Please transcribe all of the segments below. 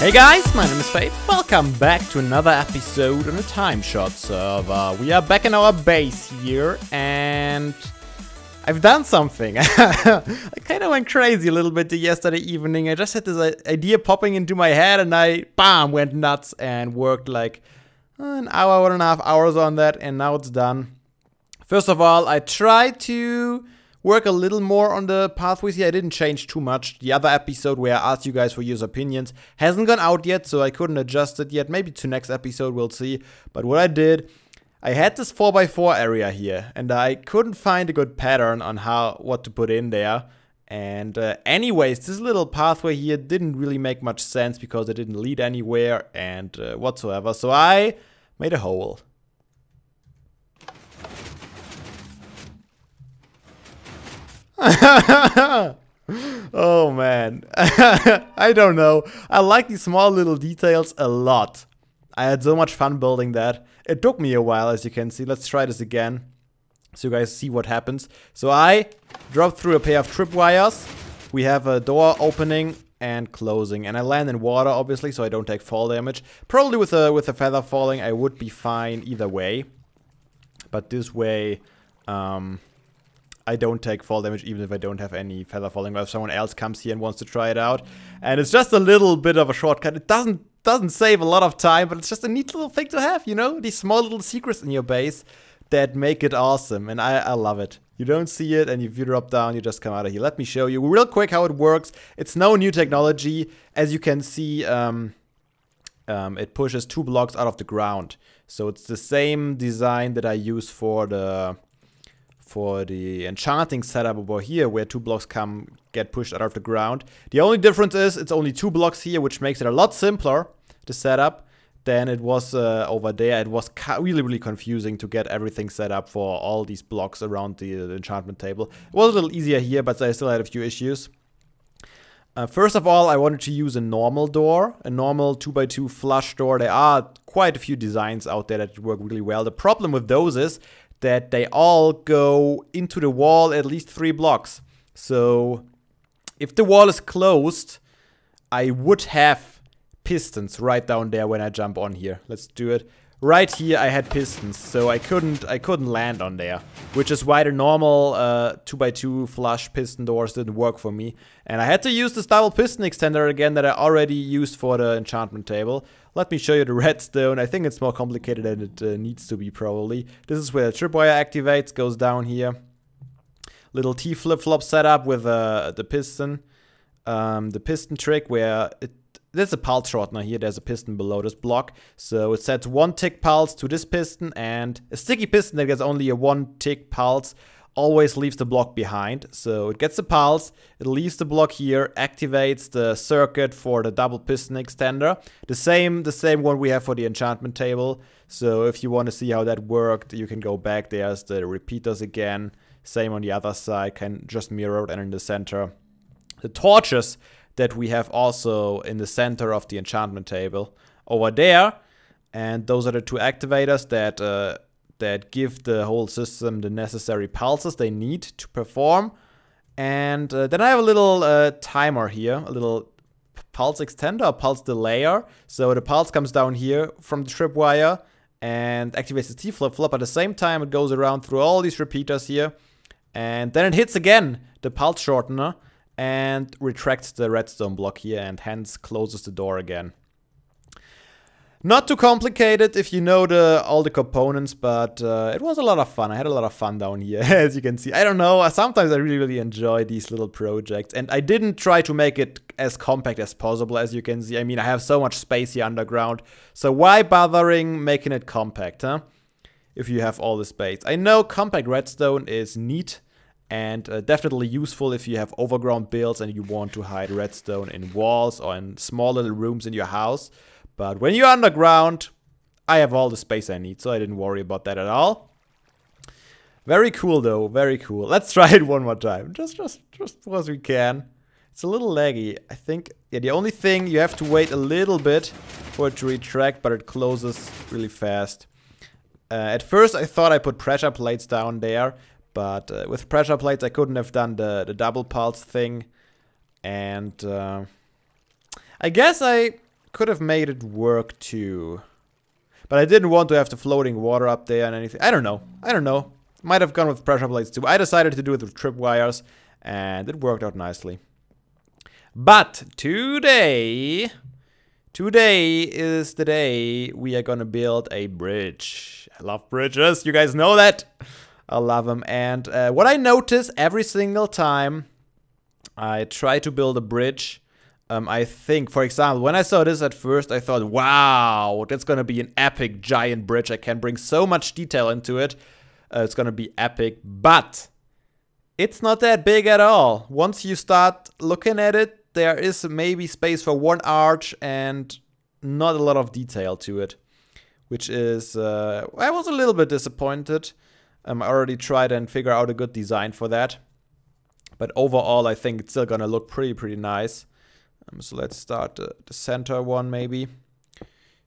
Hey guys, my name is Fabe. Welcome back to another episode on the TimeShot server. We are back in our base here, and I've done something. I kind of went crazy a little bit yesterday evening. I just had this idea popping into my head, and I, bam, went nuts and worked like an hour, 1.5 hours on that, and now it's done. First of all, I tried to work a little more on the pathways here. I didn't change too much. The other episode where I asked you guys for your opinions hasn't gone out yet, so I couldn't adjust it yet. Maybe to next episode, we'll see. But what I did, I had this 4x4 area here, and I couldn't find a good pattern on what to put in there. And anyways, this little pathway here didn't really make much sense because it didn't lead anywhere and whatsoever. So I made a hole. Oh man, I don't know. I like these small little details a lot. I had so much fun building that. It took me a while, as you can see. Let's try this again so you guys see what happens. So I dropped through a pair of tripwires. We have a door opening and closing, and I land in water obviously so I don't take fall damage. Probably with a feather falling I would be fine either way, but this way I don't take fall damage even if I don't have any feather falling, or if someone else comes here and wants to try it out. And it's just a little bit of a shortcut. It doesn't save a lot of time, but it's just a neat little thing to have, you know? These small little secrets in your base that make it awesome, and I love it. You don't see it, and if you drop down, you just come out of here. Let me show you real quick how it works. It's no new technology. As you can see, it pushes 2 blocks out of the ground. So it's the same design that I use for the enchanting setup over here, where 2 blocks get pushed out of the ground. The only difference is it's only 2 blocks here, which makes it a lot simpler to set up than it was over there. It was really confusing to get everything set up for all these blocks around the enchantment table. It was a little easier here, but I still had a few issues. First of all, I wanted to use a normal door, a normal 2x2 flush door. There are quite a few designs out there that work really well. The problem with those is that they all go into the wall at least 3 blocks. So if the wall is closed, I would have pistons right down there when I jump on here. Let's do it. Right here I had pistons, so I couldn't land on there, which is why the normal 2x2 flush piston doors didn't work for me. And I had to use this double piston extender again that I already used for the enchantment table. Let me show you the redstone. I think it's more complicated than it needs to be, probably. This is where the tripwire activates, goes down here. Little T flip-flop setup with the piston. The piston trick where there's a pulse shortener here. There's a piston below this block. So it sets 1 tick pulse to this piston, and a sticky piston that gets only a 1 tick pulse always leaves the block behind. So it gets the pulse, it leaves the block here, activates the circuit for the double piston extender. The same one we have for the enchantment table. So if you want to see how that worked, you can go back. There's the repeaters again. Same on the other side, can just mirror it, and in the center. The torches that we have also in the center of the enchantment table over there. And those are the 2 activators that give the whole system the necessary pulses they need to perform. And then I have a little timer here, a little pulse extender, a pulse delayer. So the pulse comes down here from the tripwire and activates the T flip-flop. At the same time, it goes around through all these repeaters here. And then it hits again the pulse shortener and retracts the redstone block here, and hence closes the door again. Not too complicated if you know all the components, but it was a lot of fun. I had a lot of fun down here, as you can see. I don't know, sometimes I really enjoy these little projects. And I didn't try to make it as compact as possible, as you can see. I mean, I have so much space here underground. So why bothering making it compact, huh? If you have all the space. I know compact redstone is neat and definitely useful if you have overground builds and you want to hide redstone in walls or in small little rooms in your house. But when you're underground, I have all the space I need, so I didn't worry about that at all. Very cool though, very cool. Let's try it one more time, just because we can. It's a little laggy, I think. Yeah, the only thing, you have to wait a little bit for it to retract, but it closes really fast. At first I thought I put pressure plates down there, but with pressure plates I couldn't have done the double pulse thing. And I guess I could have made it work too. But I didn't want to have the floating water up there and anything. I don't know. I don't know. Might have gone with pressure plates too. I decided to do it with tripwires, and it worked out nicely. But today is the day we are gonna build a bridge. I love bridges. You guys know that. I love them. And what I notice every single time I try to build a bridge, I think, for example, when I saw this at first, I thought, wow, that's gonna be an epic giant bridge. I can bring so much detail into it. It's gonna be epic, but it's not that big at all. Once you start looking at it, there is maybe space for one arch and not a lot of detail to it, which is, I was a little bit disappointed. I already tried and figure out a good design for that. But overall, I think it's still gonna look pretty nice. So let's start the center one maybe.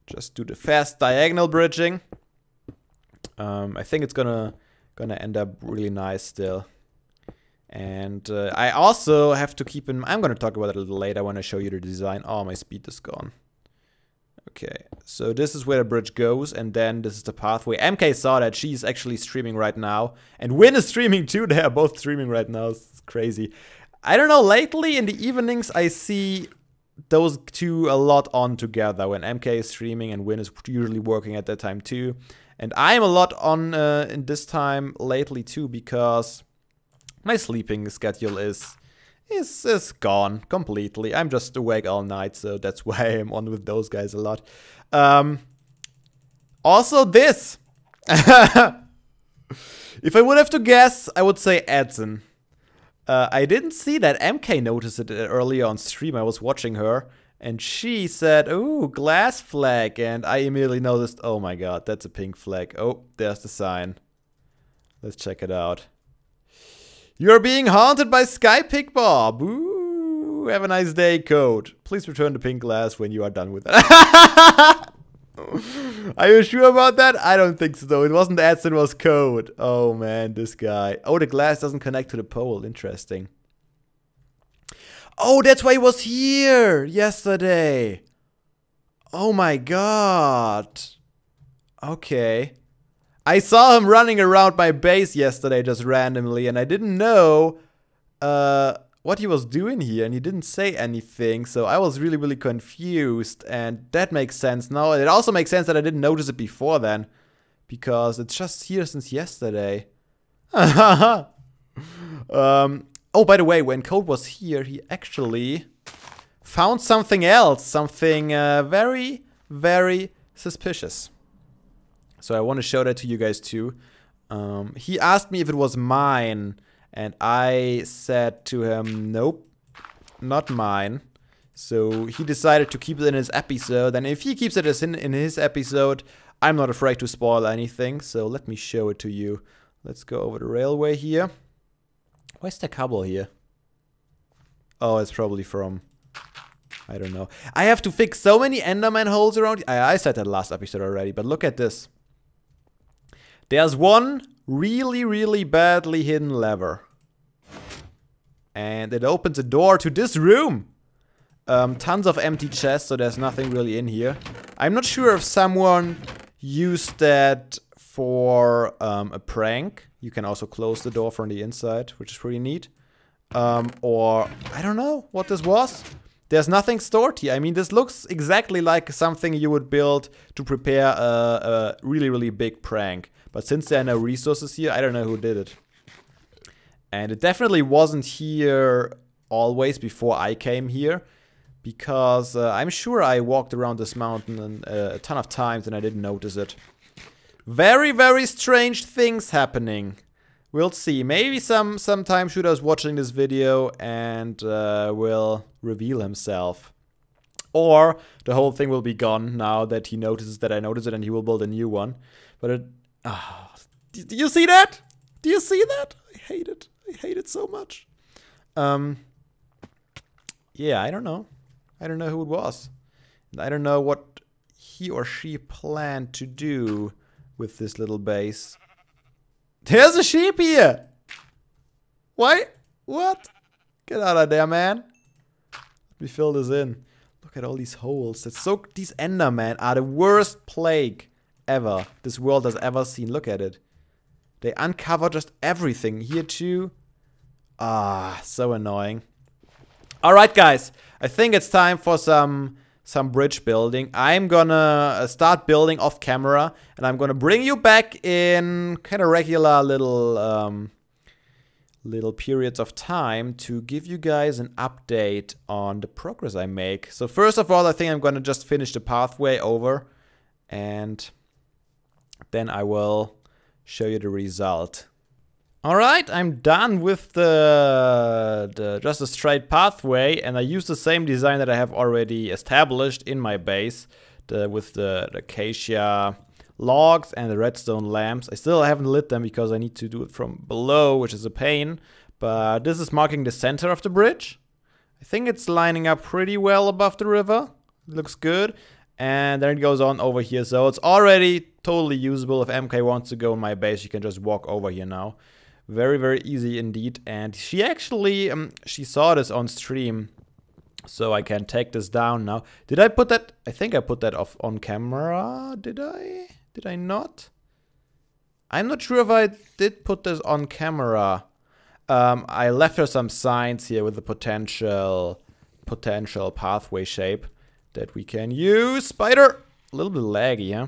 Just do the fast diagonal bridging. I think it's gonna end up really nice still. And I also have to keep in. I'm gonna talk about it a little later when I show you the design. Oh, my speed is gone. Okay, so this is where the bridge goes, and then this is the pathway. MK saw that. She's actually streaming right now, and Win is streaming too. They are both streaming right now. It's crazy. I don't know, lately in the evenings I see those two a lot on together when MK is streaming and Win is usually working at that time too. And I'm a lot on in this time lately too, because my sleeping schedule is gone completely. I'm just awake all night, so that's why I'm on with those guys a lot. Also this. If I would have to guess, I would say Edson. I didn't see that MK noticed it earlier on stream. I was watching her, and she said, "Ooh, glass flag," and I immediately noticed, oh my god, that's a pink flag. Oh, there's the sign. Let's check it out. You're being haunted by Sky Pig Bob. Ooh, have a nice day, code. Please return the pink glass when you are done with it. Are you sure about that? I don't think so. It wasn't Edson, it was code. Oh man, this guy. Oh, the glass doesn't connect to the pole. Interesting. Oh, that's why he was here yesterday. Oh my god. Okay. I saw him running around my base yesterday just randomly, and I didn't know what he was doing here, and he didn't say anything, so I was really confused, and that makes sense now. It also makes sense that I didn't notice it before then, because it's just here since yesterday. Oh, by the way, when Code was here, he actually found something else, something very suspicious. So I want to show that to you guys too. He asked me if it was mine, and I said to him, nope, not mine. So he decided to keep it in his episode, and if he keeps it in his episode, I'm not afraid to spoil anything. So let me show it to you. Let's go over the railway here. Where's the cable here? Oh, it's probably from, I don't know. I have to fix so many Enderman holes around. I said that last episode already, but look at this. There's one really badly hidden lever. And it opens a door to this room. Tons of empty chests, so there's nothing really in here. I'm not sure if someone used that for a prank. You can also close the door from the inside, which is pretty neat. Or, I don't know what this was. There's nothing stored here. I mean, this looks exactly like something you would build to prepare a really big prank. But since there are no resources here, I don't know who did it. And it definitely wasn't here always before I came here. Because I'm sure I walked around this mountain a ton of times and I didn't notice it. Very strange things happening. We'll see. Maybe some time shooter's watching this video and will reveal himself. Or the whole thing will be gone now that he notices that I noticed it and he will build a new one. But it... do you see that? Do you see that? I hate it. I hate it so much. Yeah, I don't know. I don't know who it was. I don't know what he or she planned to do with this little base. There's a sheep here! Why? What? Get out of there, man. Let me fill this in. Look at all these holes. These Endermen are the worst plague ever this world has ever seen. Look at it. They uncover just everything. Here too. Ah, so annoying. Alright guys, I think it's time for some bridge building. I'm gonna start building off camera, and I'm gonna bring you back in kind of regular little periods of time to give you guys an update on the progress I make. So first of all, I think I'm gonna just finish the pathway over, and then I will show you the result. Alright, I'm done with just a straight pathway, and I use the same design that I have already established in my base with the acacia logs and the redstone lamps. I still haven't lit them because I need to do it from below, which is a pain, but this is marking the center of the bridge. I think it's lining up pretty well above the river. It looks good. And then it goes on over here, so it's already totally usable. If MK wants to go in my base, you can just walk over here now. Very, very easy indeed. And she actually, she saw this on stream, so I can take this down now. Did I put that? I think I put that off on camera. Did I? Did I not? I'm not sure if I did put this on camera. I left her some signs here with the potential pathway shape that we can use. Spider! A little bit laggy, huh?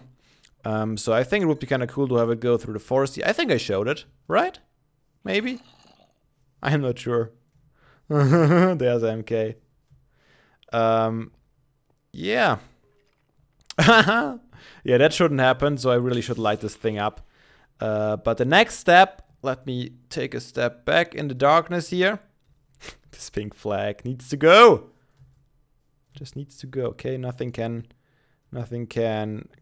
So I think it would be kind of cool to have it go through the forest here. I think I showed it, right? Maybe? I'm not sure. There's MK. Yeah. Yeah, that shouldn't happen, so I really should light this thing up. But the next step, let me take a step back in the darkness here. This pink flag needs to go. Just needs to go. Okay, nothing can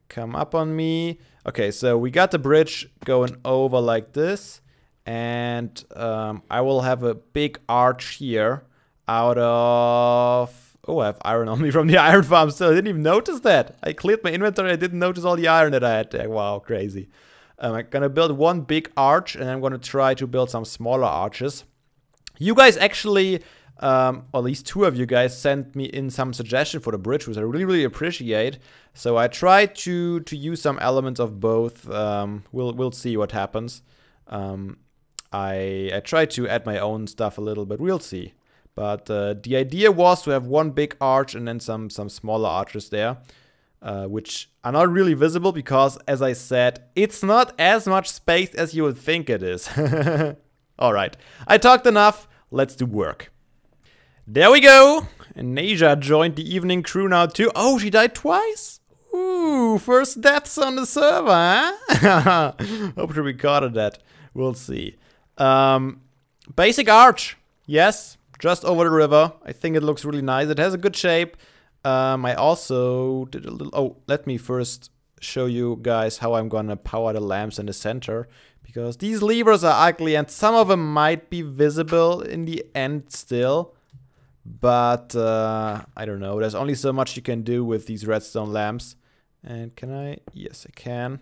come up on me. Okay, so we got the bridge going over like this. And I will have a big arch here out of... Oh, I have iron on me from the iron farm still. I didn't even notice that. I cleared my inventory. I didn't notice all the iron that I had there. Wow, crazy. I'm gonna build one big arch, and I'm gonna try to build some smaller arches. You guys actually, or at least two of you guys, sent me in some suggestion for the bridge, which I really, really appreciate. So I tried to use some elements of both. We'll see what happens. I tried to add my own stuff a little bit. We'll see. But the idea was to have one big arch and then some smaller arches there, which are not really visible because, as I said, it's not as much space as you would think it is. Alright, I talked enough. Let's do work. There we go. And Naja joined the evening crew now too. Oh, she died twice? Ooh, first deaths on the server, huh? Hope she recorded that. We'll see. Basic arch. Yes, just over the river. I think it looks really nice. It has a good shape. I also did a little... Oh, let me first show you guys how I'm gonna power the lamps in the center. Because these levers are ugly and some of them might be visible in the end still. But, I don't know. There's only so much you can do with these redstone lamps. And can I? Yes, I can.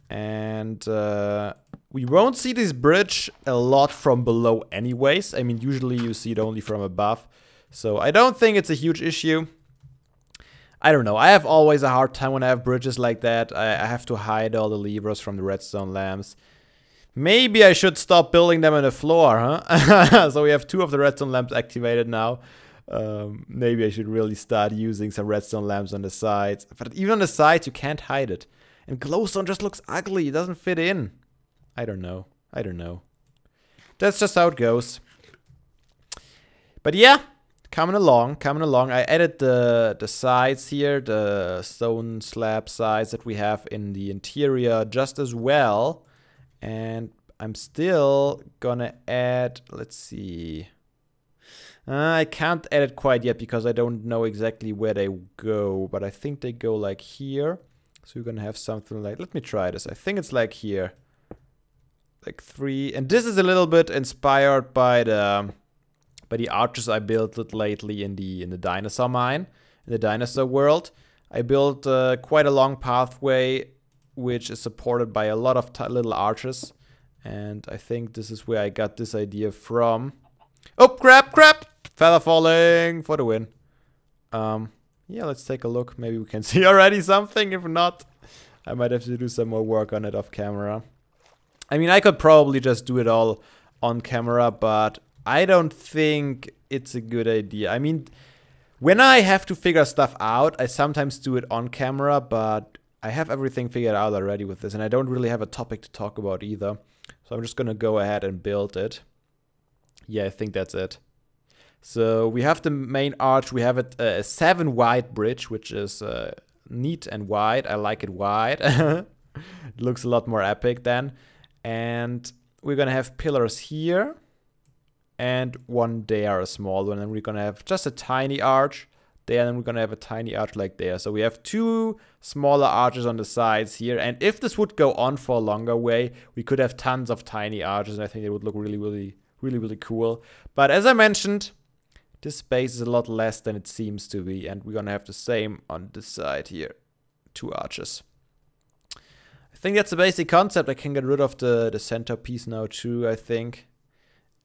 And, we won't see this bridge a lot from below anyways. I mean, usually you see it only from above. So I don't think it's a huge issue. I don't know. I have always a hard time when I have bridges like that. I have to hide all the levers from the redstone lamps. Maybe I should stop building them on the floor, huh? So we have 2 of the redstone lamps activated now. Maybe I should really start using some redstone lamps on the sides. But even on the sides, you can't hide it. And glowstone just looks ugly. It doesn't fit in. I don't know. I don't know. That's just how it goes. But yeah, coming along, coming along. I added the sides here, the stone slab sides that we have in the interior just as well. And I'm still gonna add, let's see. I can't add it quite yet because I don't know exactly where they go. But I think they go like here. So we're gonna have something like, let me try this. I think it's like here. Like 3, and this is a little bit inspired by the arches I built lately in the dinosaur mine, in the dinosaur world. I built quite a long pathway, which is supported by a lot of little arches, and I think this is where I got this idea from. Oh, crap! Feather falling for the win. Yeah, let's take a look. Maybe we can see already something. If not, I might have to do some more work on it off camera. I mean, I could probably just do it all on camera, but I don't think it's a good idea. I mean, when I have to figure stuff out, I sometimes do it on camera, but I have everything figured out already with this, and I don't really have a topic to talk about either. So I'm just gonna go ahead and build it. Yeah, I think that's it. So we have the main arch. We have it a 7 wide bridge, which is neat and wide. I like it wide. It looks a lot more epic then. And we're gonna have pillars here and one there, a small one. And we're gonna have just a tiny arch there, and then we're gonna have a tiny arch like there. So we have 2 smaller arches on the sides here. And if this would go on for a longer way, we could have tons of tiny arches, and I think it would look really cool. But as I mentioned, this space is a lot less than it seems to be, and we're gonna have the same on this side here. 2 arches. I think that's the basic concept. I can get rid of the centerpiece now too, I think.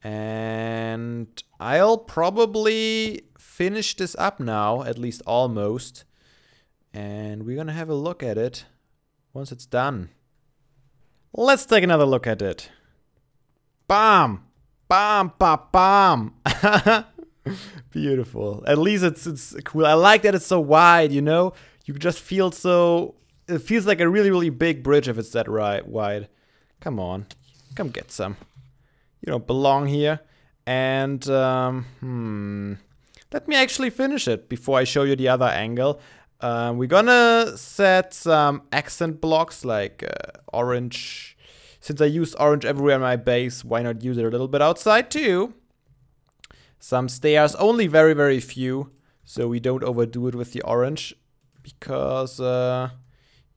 And I'll probably finish this up now, at least almost. And we're gonna have a look at it once it's done. Let's take another look at it. Bam! Bam, bam, bam! Beautiful. At least it's cool. I like that it's so wide, you know? You just feel so... It feels like a really big bridge if it's that wide. Come on. Come get some. You don't belong here. And, let me actually finish it before I show you the other angle. We're gonna set some accent blocks like orange. Since I used orange everywhere in my base, why not use it a little bit outside too? Some stairs, only very few, so we don't overdo it with the orange, because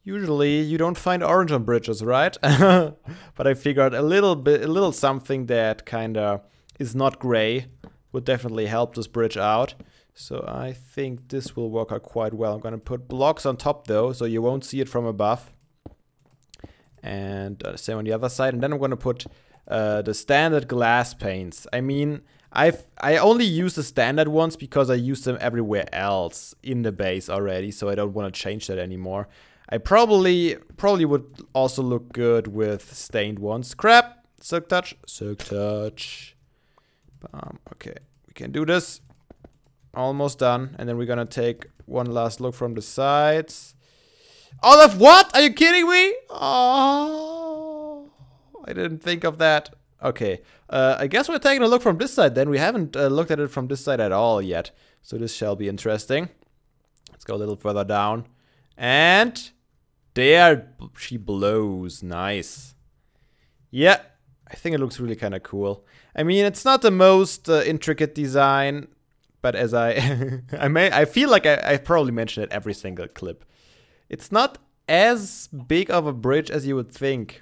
usually you don't find orange on bridges, right? But I figured a little something that kinda is not gray would definitely help this bridge out. So I think this will work out quite well. I'm gonna put blocks on top though, so you won't see it from above. And same on the other side, and then I'm gonna put the standard glass panes. I mean, I only use the standard ones because I use them everywhere else in the base already, so I don't want to change that anymore. I probably would also look good with stained ones. Crap! Silk touch. Silk touch. Okay, we can do this. Almost done. And then we're gonna take one last look from the sides. All of what? Are you kidding me? Oh, I didn't think of that. Okay, I guess we're taking a look from this side then. We haven't looked at it from this side at all yet. So this shall be interesting. Let's go a little further down. And there she blows. Nice. Yeah, I think it looks really kind of cool. I mean, it's not the most intricate design, but as I feel like I probably mentioned it every single clip. It's not as big of a bridge as you would think.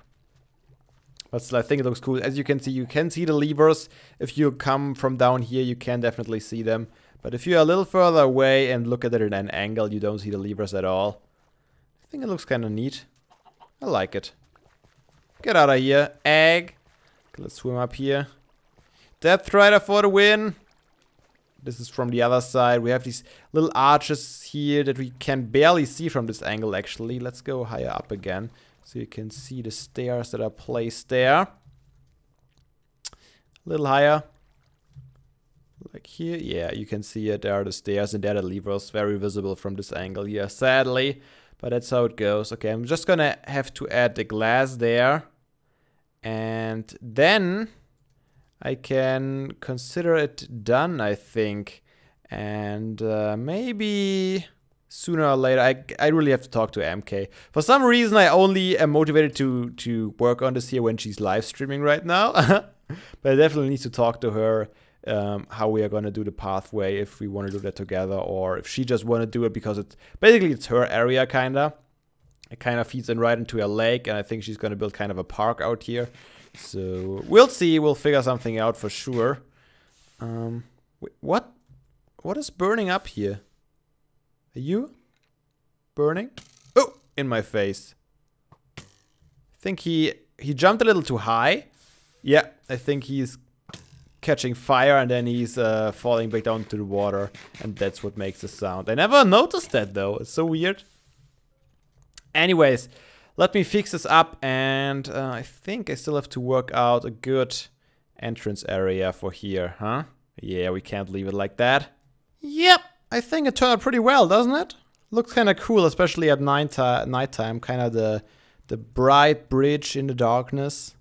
But still, I think it looks cool. As you can see the levers. If you come from down here, you can definitely see them. But if you're a little further away and look at it at an angle, you don't see the levers at all. I think it looks kind of neat. I like it. Get out of here, egg. Okay, let's swim up here. Depth Rider for the win. This is from the other side. We have these little arches here that we can barely see from this angle, actually. Let's go higher up again, so you can see the stairs that are placed there. A little higher. Like here. Yeah, you can see it. There are the stairs and there are the levers. Very visible from this angle here, sadly. But that's how it goes. Okay, I'm just gonna have to add the glass there. And then I can consider it done, I think. And maybe sooner or later, I really have to talk to MK. For some reason, I only am motivated to work on this here when she's live streaming right now. But I definitely need to talk to her how we are going to do the pathway, if we want to do that together, or if she just want to do it because it's her area, kind of. It kind of feeds in right into a lake, and I think she's going to build kind of a park out here. So we'll see. We'll figure something out for sure. Wait, what is burning up here? Are you burning? Oh, in my face. I think he jumped a little too high. Yeah, I think he's catching fire and then he's falling back down to the water. And that's what makes the sound. I never noticed that though. It's so weird. Anyways, let me fix this up. And I think I still have to work out a good entrance area for here, huh? Yeah, we can't leave it like that. Yep, I think it turned out pretty well, doesn't it? Looks kind of cool, especially at nighttime. Kind of the bright bridge in the darkness.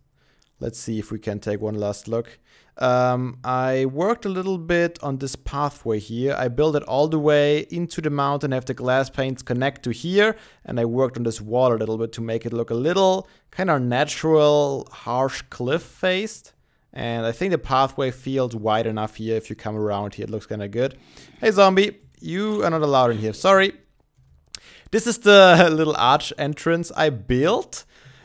Let's see if we can take one last look. I worked a little bit on this pathway here. I built it all the way into the mountain, have the glass panes connect to here, and I worked on this wall a little bit to make it look a little kind of natural, harsh cliff faced. And I think the pathway feels wide enough here. If you come around here, it looks kind of good. Hey, zombie, you are not allowed in here. Sorry. This is the little arch entrance I built.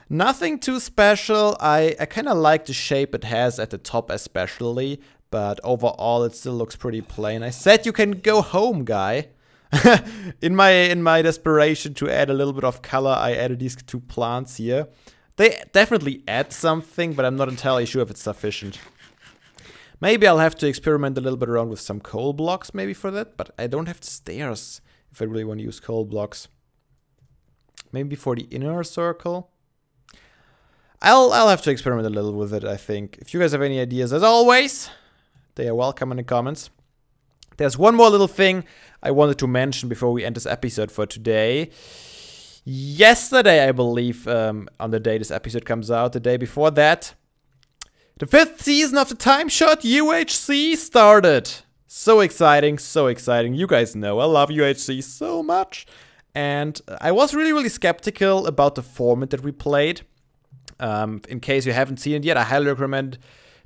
Nothing too special. I kind of like the shape it has at the top especially. But overall, it still looks pretty plain. I said you can go home, guy. In my desperation to add a little bit of color, I added these two plants here. They definitely add something, but I'm not entirely sure if it's sufficient. Maybe I'll have to experiment a little bit around with some coal blocks maybe for that, but I don't have the stairs if I really want to use coal blocks. Maybe for the inner circle. I'll have to experiment a little with it, I think. If you guys have any ideas, as always, they are welcome in the comments. There's one more little thing I wanted to mention before we end this episode for today. Yesterday, I believe, on the day this episode comes out, the day before that, the 5th season of the TimeShot UHC started. So exciting, so exciting. You guys know I love UHC so much. And I was really skeptical about the format that we played. In case you haven't seen it yet, I highly recommend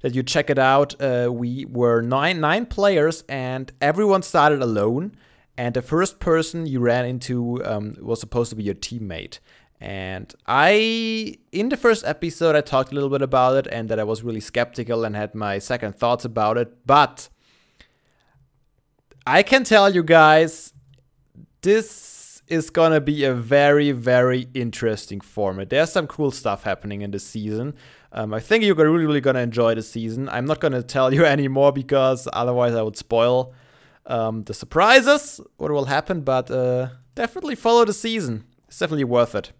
that you check it out. We were nine players and everyone started alone. And the first person you ran into was supposed to be your teammate. And in the first episode, I talked a little bit about it and that I was really skeptical and had my second thoughts about it. But I can tell you guys, this is gonna be a very interesting format. There's some cool stuff happening in this season. I think you're really gonna enjoy the season. I'm not gonna tell you anymore because otherwise I would spoil the surprises, what will happen, but definitely follow the season. It's definitely worth it.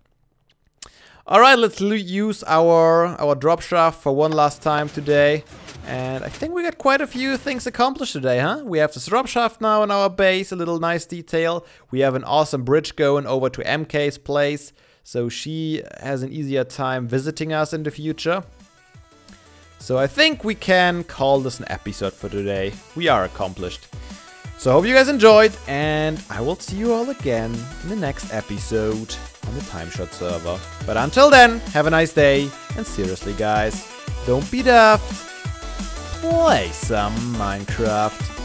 Alright, let's use our drop shaft for one last time today. And I think we got quite a few things accomplished today, huh? We have this drop shaft now in our base, a little nice detail. We have an awesome bridge going over to MK's place, so she has an easier time visiting us in the future. So I think we can call this an episode for today. We are accomplished. So I hope you guys enjoyed, and I will see you all again in the next episode on the TimeShot server. But until then, have a nice day, and seriously guys, don't be daft, play some Minecraft.